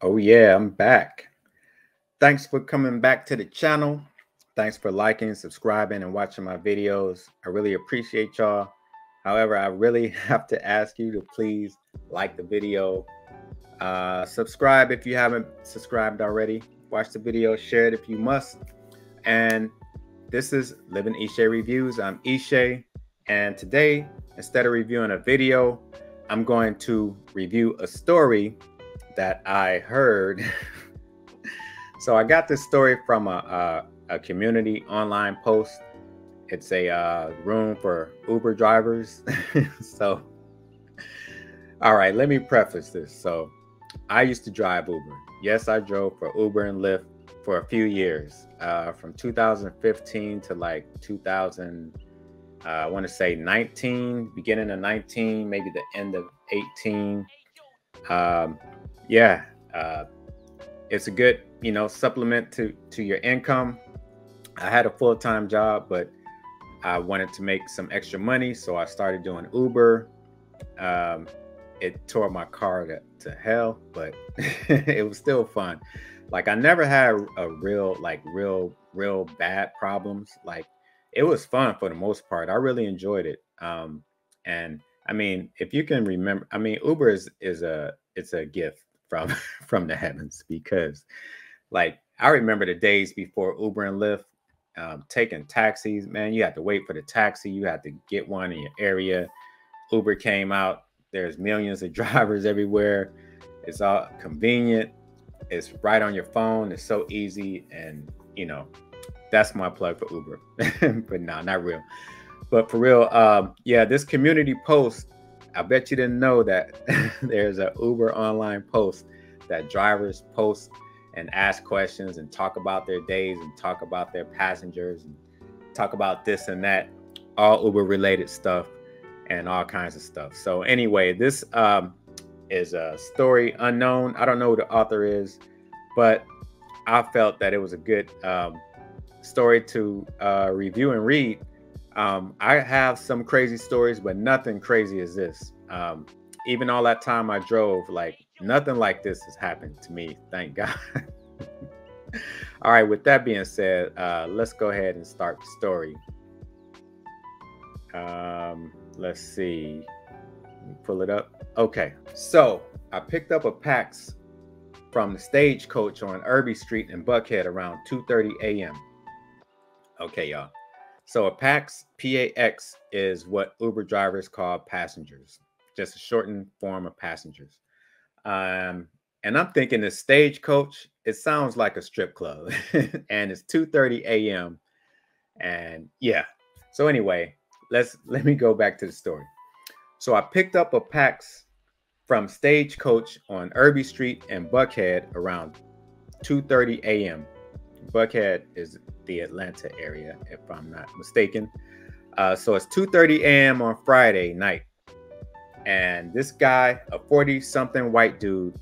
Oh yeah, I'm back. Thanks for coming back to the channel. Thanks for liking, subscribing, and watching my videos. I really appreciate y'all. However, I really have to ask you to please like the video, subscribe if you haven't subscribed already, watch the video, share it if you must. And this is Living Ishay Reviews. I'm Ishay, and today, instead of reviewing a video, I'm going to review a story that I heard. So I got this story from a community online post. It's a room for Uber drivers. So, all right, let me preface this. So I used to drive Uber. Yes, I drove for Uber and Lyft for a few years, from 2015 to like 2000, I want to say 19, beginning of 19, maybe the end of 18. Yeah, it's a good, supplement to your income. I had a full-time job, but I wanted to make some extra money, so I started doing Uber. It tore my car to hell, but it was still fun. Like, I never had a real bad problems. Like, it was fun for the most part. I really enjoyed it. And I mean, if you can remember, I mean, Uber is a gift from the heavens, because like I remember the days before Uber and Lyft, taking taxis, man. You had to wait for the taxi. You had to get one in your area. Uber came out. There's millions of drivers everywhere. It's all convenient. It's right on your phone. It's so easy. And that's my plug for Uber. But no, not real. But for real, yeah, this community post, I bet you didn't know that there's a Uber online post that drivers post and ask questions and talk about their days and talk about their passengers and talk about this and that, all Uber related stuff and all kinds of stuff. So anyway, this is a story unknown. I don't know who the author is, but I felt that it was a good story to review and read. I have some crazy stories, but nothing crazy as this. Even all that time I drove, like nothing like this has happened to me, thank God. All right, with that being said, let's go ahead and start the story. Let's see, let me pull it up. Okay, so I picked up a PAX from the Stagecoach on Irby Street in Buckhead around 2:30 a.m. Okay, y'all. So a PAX, P-A-X, is what Uber drivers call passengers, just a shortened form of passengers. And I'm thinking the Stagecoach, it sounds like a strip club. And it's 2:30 a.m. And yeah. So anyway, let me go back to the story. So I picked up a PAX from Stagecoach on Irby Street in Buckhead around 2:30 a.m. Buckhead is the Atlanta area, if I'm not mistaken. So it's 2:30 a.m. on Friday night. And this guy, a 40-something white dude,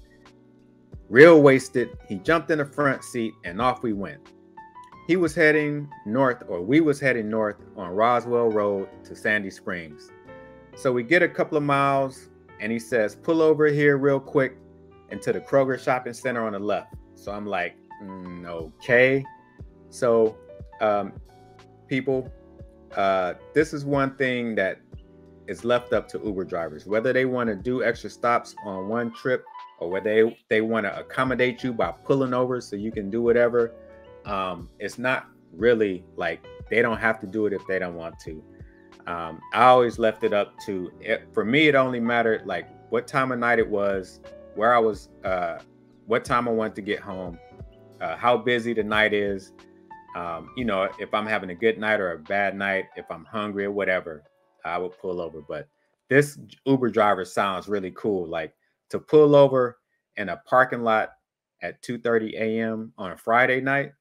real wasted, he jumped in the front seat and off we went. He was heading north, or we was heading north on Roswell Road to Sandy Springs. So we get a couple of miles and he says, pull over here real quick into the Kroger shopping center on the left. So I'm like, okay. So people, this is one thing that is left up to Uber drivers, whether they want to do extra stops on one trip or whether they want to accommodate you by pulling over so you can do whatever. It's not really like they don't have to do it if they don't want to. I always left it up to, for me, it only mattered like what time of night it was, where I was, what time I wanted to get home, how busy the night is, if I'm having a good night or a bad night, if I'm hungry or whatever, I would pull over. But this Uber driver sounds really cool. Like to pull over in a parking lot at 2:30 a.m. on a Friday night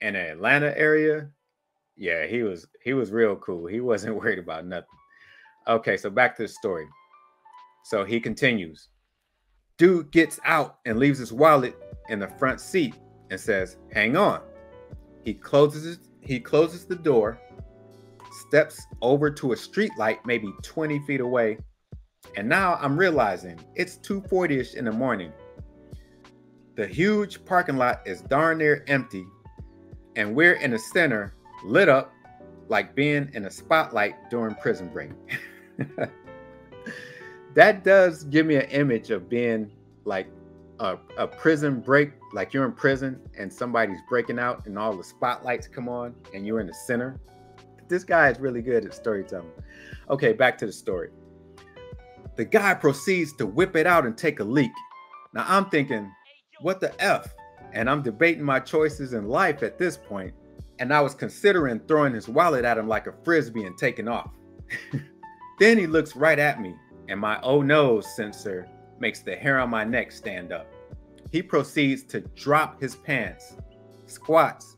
in an Atlanta area. Yeah, he was real cool. He wasn't worried about nothing. Okay, so back to the story. So he continues. Dude gets out and leaves his wallet in the front seat and says, hang on. He closes the door, steps over to a street light maybe 20 feet away. And now I'm realizing it's 2:40ish in the morning. The huge parking lot is darn near empty, and we're in the center, lit up like being in a spotlight during prison break. That does give me an image of being like a prison break, like you're in prison and somebody's breaking out and all the spotlights come on and you're in the center. This guy is really good at storytelling. Okay, back to the story. The guy proceeds to whip it out and take a leak. Now I'm thinking, what the F? And I'm debating my choices in life at this point, and I was considering throwing his wallet at him like a frisbee and taking off. Then he looks right at me, and my oh no sensor makes the hair on my neck stand up. He proceeds to drop his pants, squats,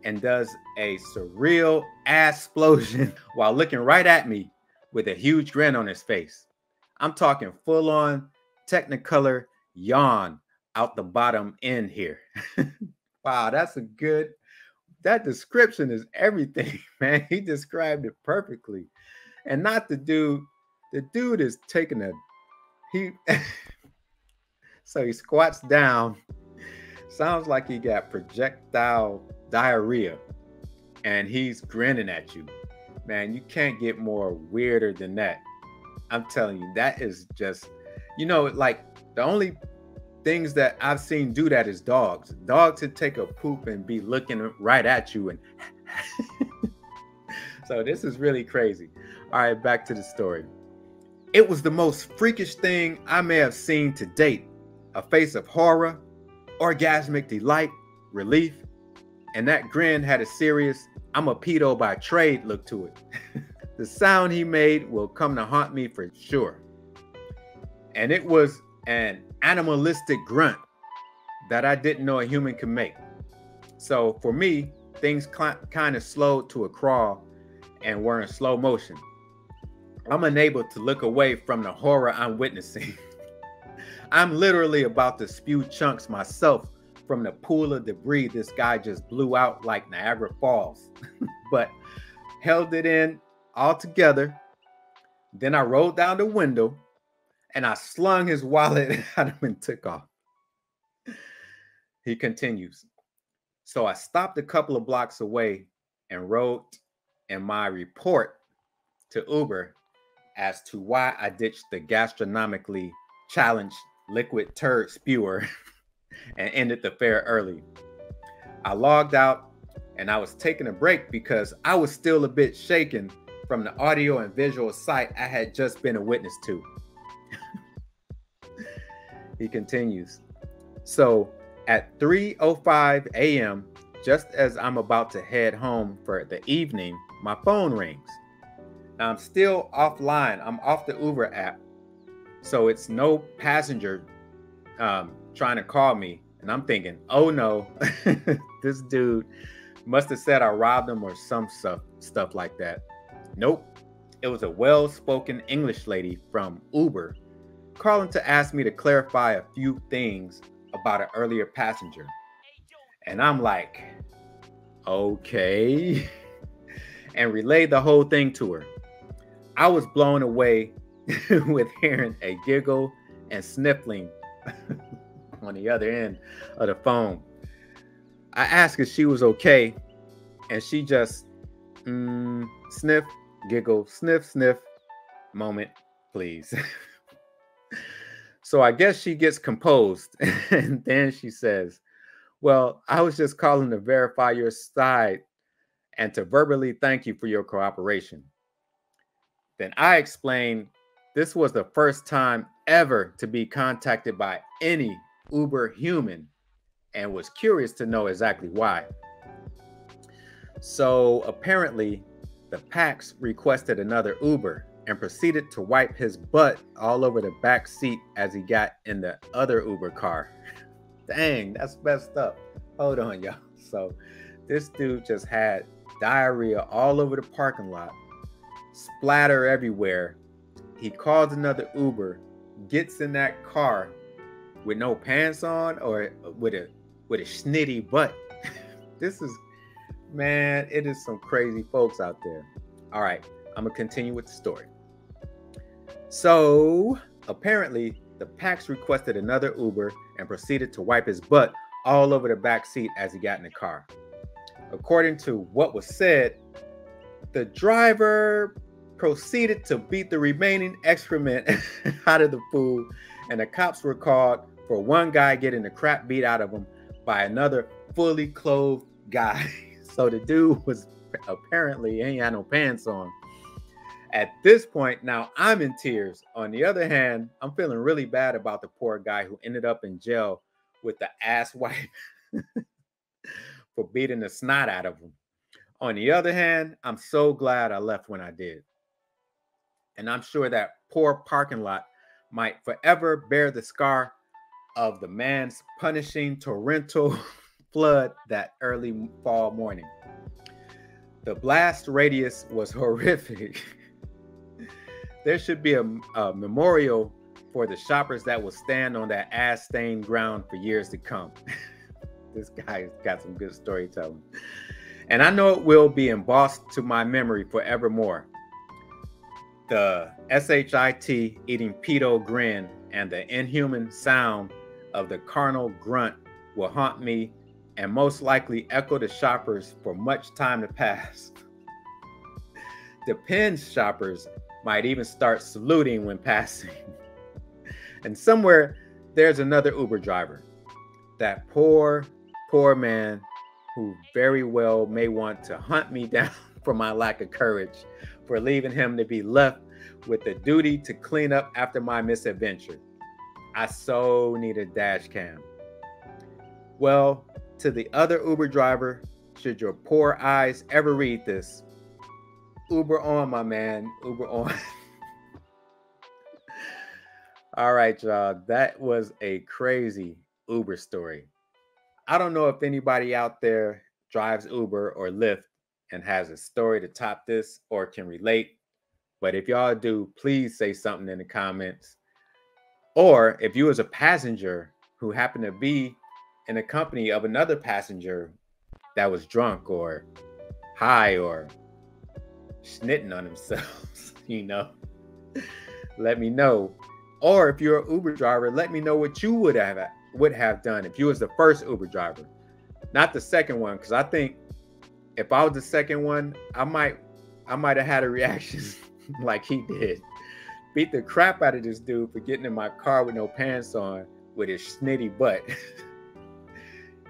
and does a surreal Azzplosion while looking right at me with a huge grin on his face. I'm talking full-on Technicolor yawn out the bottom end here. Wow, that description is everything, man. He described it perfectly. And not the dude is taking so he squats down. Sounds like he got projectile diarrhea and he's grinning at you. Man, you can't get more weirder than that. I'm telling you, that is just, like the only things that I've seen do that is dogs. Dogs would take a poop and be looking right at you. And so this is really crazy. All right, back to the story. It was the most freakish thing I may have seen to date. A face of horror, orgasmic delight, relief, and that grin had a serious, I'm a pedo by trade look to it. The sound he made will come to haunt me for sure. And it was an animalistic grunt that I didn't know a human could make. So for me, things kind of slowed to a crawl and were in slow motion. I'm unable to look away from the horror I'm witnessing. I'm literally about to spew chunks myself from the pool of debris this guy just blew out like Niagara Falls, but held it in all together. Then I rolled down the window and I slung his wallet at him and took off. He continues. So I stopped a couple of blocks away and wrote in my report to Uber as to why I ditched the gastronomically challenged liquid turd spewer and ended the fare early. I logged out and I was taking a break because I was still a bit shaken from the audio and visual sight I had just been a witness to. He continues. So at 3:05 a.m., just as I'm about to head home for the evening, my phone rings. Now I'm still offline. I'm off the Uber app. So it's no passenger trying to call me. And I'm thinking, oh no, this dude must have said I robbed him or some stuff like that. Nope. It was a well-spoken English lady from Uber calling to ask me to clarify a few things about an earlier passenger. And I'm like, okay. And relayed the whole thing to her. I was blown away with hearing a giggle and sniffling on the other end of the phone. I asked if she was okay, and she just sniff, giggle, sniff, sniff, moment, please. So I guess she gets composed, and then she says, well, I was just calling to verify your side and to verbally thank you for your cooperation. Then I explained this was the first time ever to be contacted by any Uber human and was curious to know exactly why. So apparently the Pax requested another Uber and proceeded to wipe his butt all over the back seat as he got in the other Uber car. Dang, that's messed up. Hold on, y'all. So this dude just had diarrhea all over the parking lot, splatter everywhere. He calls another Uber, gets in that car with no pants on or with a snitty butt. This is, man, it is some crazy folks out there. All right, I'm gonna continue with the story. So apparently the Pax requested another Uber and proceeded to wipe his butt all over the back seat as he got in the car. According to what was said, the driver proceeded to beat the remaining excrement out of the food, and the cops were called for one guy getting the crap beat out of him by another fully clothed guy. So the dude was apparently ain't had no pants on. At this point, now I'm in tears. On the other hand, I'm feeling really bad about the poor guy who ended up in jail with the ass wipe for beating the snot out of him. On the other hand, I'm so glad I left when I did. And I'm sure that poor parking lot might forever bear the scar of the man's punishing torrential flood that early fall morning. The blast radius was horrific. There should be a memorial for the shoppers that will stand on that ass-stained ground for years to come. This guy's got some good storytelling. And I know it will be embossed to my memory forevermore. The SHIT eating pedo grin and the inhuman sound of the carnal grunt will haunt me and most likely echo the shoppers for much time to pass. The Penn's shoppers might even start saluting when passing. And somewhere there's another Uber driver. That poor man who very well may want to hunt me down for my lack of courage, for leaving him to be left with the duty to clean up after my misadventure. I so need a dash cam. Well, to the other Uber driver, should your poor eyes ever read this, Uber on, my man, Uber on. All right, y'all, that was a crazy Uber story. I don't know if anybody out there drives Uber or Lyft and has a story to top this or can relate. But if y'all do, please say something in the comments. Or if you as a passenger who happened to be in the company of another passenger that was drunk or high or snitting on themselves, you know, let me know. Or if you're an Uber driver, let me know what you would have done if you was the first Uber driver, not the second one. Because I think if I was the second one, I might have had a reaction like he did. Beat the crap out of this dude for getting in my car with no pants on with his snitty butt.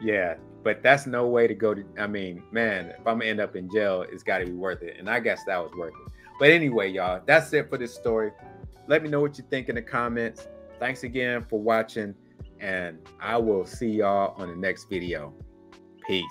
Yeah, but that's no way to go to, I mean, man, if I'm gonna end up in jail, it's gotta be worth it. And I guess that was worth it. But anyway, y'all, that's it for this story. Let me know what you think in the comments. Thanks again for watching, and I will see y'all on the next video. Peace.